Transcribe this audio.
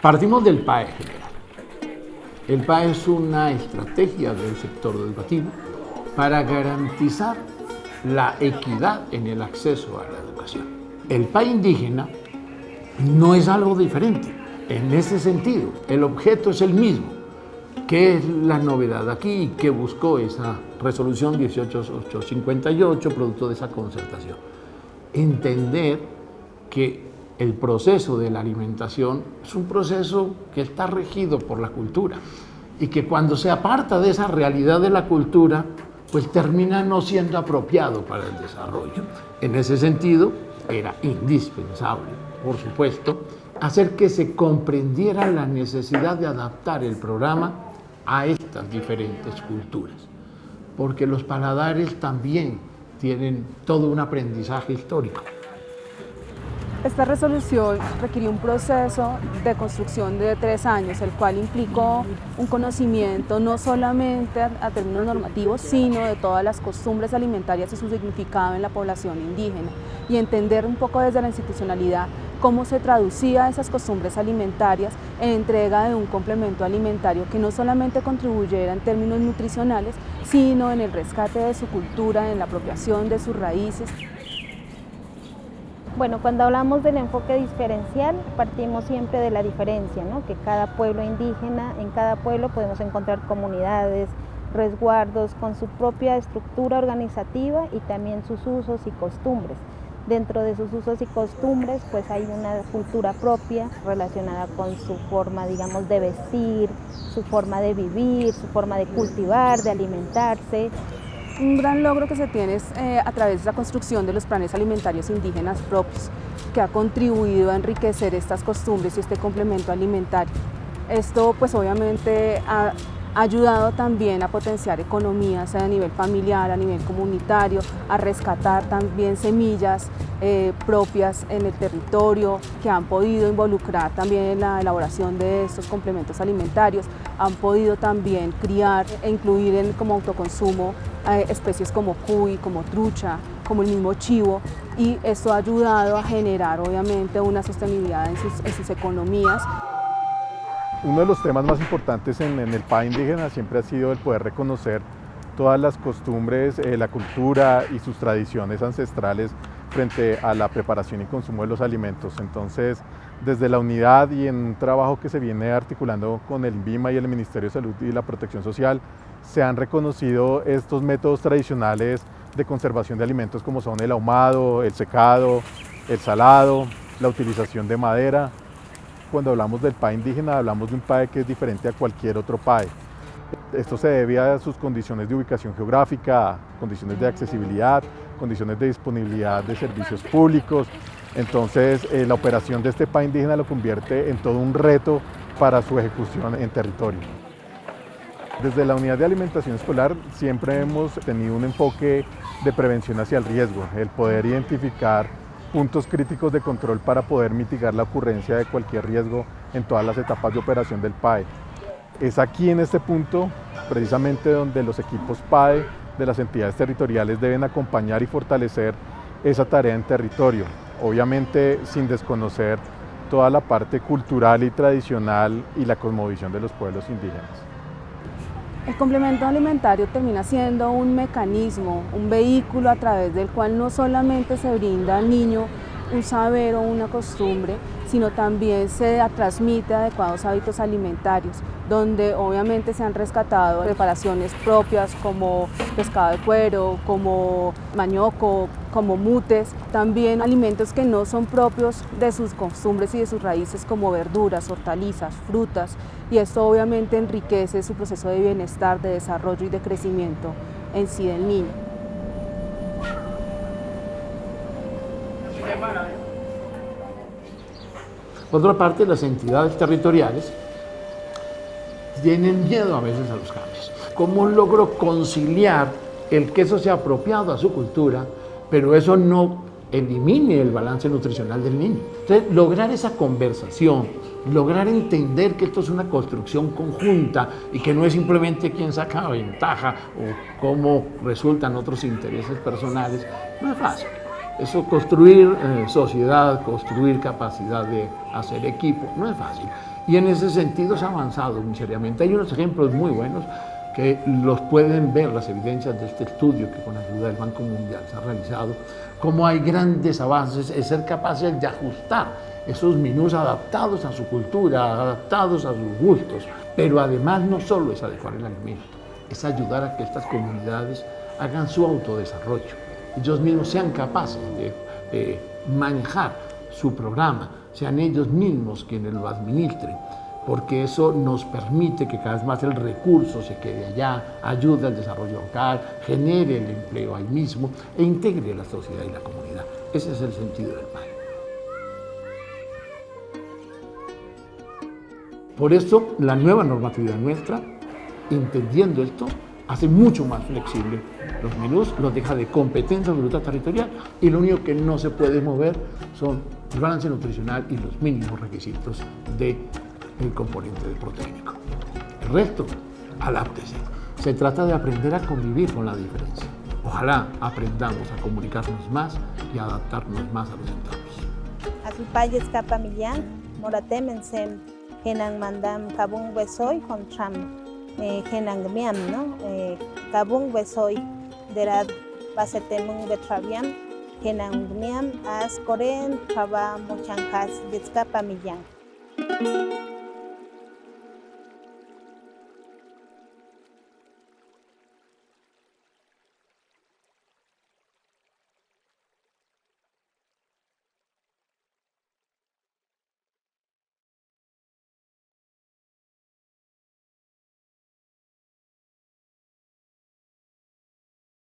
Partimos del PAE general. El PAE es una estrategia del sector educativo para garantizar la equidad en el acceso a la educación. El PAE indígena no es algo diferente. En ese sentido, el objeto es el mismo. ¿Qué es la novedad aquí y qué buscó esa resolución 18858, producto de esa concertación? Entender que el proceso de la alimentación es un proceso que está regido por la cultura y que cuando se aparta de esa realidad de la cultura, pues termina no siendo apropiado para el desarrollo. En ese sentido, era indispensable, por supuesto, hacer que se comprendiera la necesidad de adaptar el programa a estas diferentes culturas, porque los paladares también tienen todo un aprendizaje histórico. Esta resolución requirió un proceso de construcción de 3 años, el cual implicó un conocimiento no solamente a términos normativos, sino de todas las costumbres alimentarias y su significado en la población indígena, y entender un poco desde la institucionalidad cómo se traducía esas costumbres alimentarias en entrega de un complemento alimentario que no solamente contribuyera en términos nutricionales, sino en el rescate de su cultura, en la apropiación de sus raíces. Bueno, cuando hablamos del enfoque diferencial, partimos siempre de la diferencia, ¿no? Que cada pueblo indígena, en cada pueblo podemos encontrar comunidades, resguardos con su propia estructura organizativa y también sus usos y costumbres. Dentro de sus usos y costumbres, pues hay una cultura propia relacionada con su forma, digamos, de vestir, su forma de vivir, su forma de cultivar, de alimentarse. Un gran logro que se tiene es a través de la construcción de los planes alimentarios indígenas propios, que ha contribuido a enriquecer estas costumbres y este complemento alimentario. Esto pues obviamente ha ayudado también a potenciar economías a nivel familiar, a nivel comunitario, a rescatar también semillas propias en el territorio que han podido involucrar también en la elaboración de estos complementos alimentarios, han podido también criar e incluir como autoconsumo especies como cuy, como trucha, como el mismo chivo, y esto ha ayudado a generar obviamente una sostenibilidad en sus economías. Uno de los temas más importantes en el PAE indígena siempre ha sido el poder reconocer todas las costumbres, la cultura y sus tradiciones ancestrales frente a la preparación y consumo de los alimentos. Entonces, desde la unidad y en un trabajo que se viene articulando con el INVIMA y el Ministerio de Salud y la Protección Social, se han reconocido estos métodos tradicionales de conservación de alimentos como son el ahumado, el secado, el salado, la utilización de madera. Cuando hablamos del PAE indígena, hablamos de un PAE que es diferente a cualquier otro PAE. Esto se debe a sus condiciones de ubicación geográfica, condiciones de accesibilidad, condiciones de disponibilidad de servicios públicos. Entonces, la operación de este PAE indígena lo convierte en todo un reto para su ejecución en territorio. Desde la unidad de alimentación escolar siempre hemos tenido un enfoque de prevención hacia el riesgo, el poder identificar puntos críticos de control para poder mitigar la ocurrencia de cualquier riesgo en todas las etapas de operación del PAE. Es aquí en este punto precisamente donde los equipos PAE de las entidades territoriales deben acompañar y fortalecer esa tarea en territorio, obviamente sin desconocer toda la parte cultural y tradicional y la cosmovisión de los pueblos indígenas. El complemento alimentario termina siendo un mecanismo, un vehículo a través del cual no solamente se brinda al niño un saber o una costumbre, sino también se transmite adecuados hábitos alimentarios, donde obviamente se han rescatado preparaciones propias como pescado de cuero, como mañoco, como mutes, también alimentos que no son propios de sus costumbres y de sus raíces como verduras, hortalizas, frutas, y esto obviamente enriquece su proceso de bienestar, de desarrollo y de crecimiento en sí del niño. Por otra parte, las entidades territoriales tienen miedo a veces a los cambios. ¿Cómo logro conciliar el que eso sea apropiado a su cultura, pero eso no elimine el balance nutricional del niño? Entonces, lograr esa conversación, lograr entender que esto es una construcción conjunta y que no es simplemente quién saca ventaja o cómo resultan otros intereses personales, no es fácil. Eso, construir sociedad, construir capacidad de hacer equipo, no es fácil. Y en ese sentido se ha avanzado muy seriamente. Hay unos ejemplos muy buenos que los pueden ver las evidencias de este estudio que con ayuda del Banco Mundial se ha realizado, cómo hay grandes avances en ser capaces de ajustar esos menús adaptados a su cultura, adaptados a sus gustos. Pero además no solo es adecuar el alimento, es ayudar a que estas comunidades hagan su autodesarrollo. Ellos mismos sean capaces de manejar su programa, sean ellos mismos quienes lo administren, porque eso nos permite que cada vez más el recurso se quede allá, ayude al desarrollo local, genere el empleo ahí mismo e integre la sociedad y la comunidad. Ese es el sentido del PAE. Por eso, la nueva normatividad nuestra, entendiendo esto, hace mucho más flexible los menús, los deja de competencia absoluta territorial y lo único que no se puede mover son el balance nutricional y los mínimos requisitos del componente proteínico. El resto, adáptese. Se trata de aprender a convivir con la diferencia. Ojalá aprendamos a comunicarnos más y a adaptarnos más a los entornos. Asupayes kapamillan, moratemensem, henang mandam kabung besoy kontram. Henang miam, ¿no? Kabung besoy derad basetemung betraviam, henang miam as koren traba mochankas deskapamillan.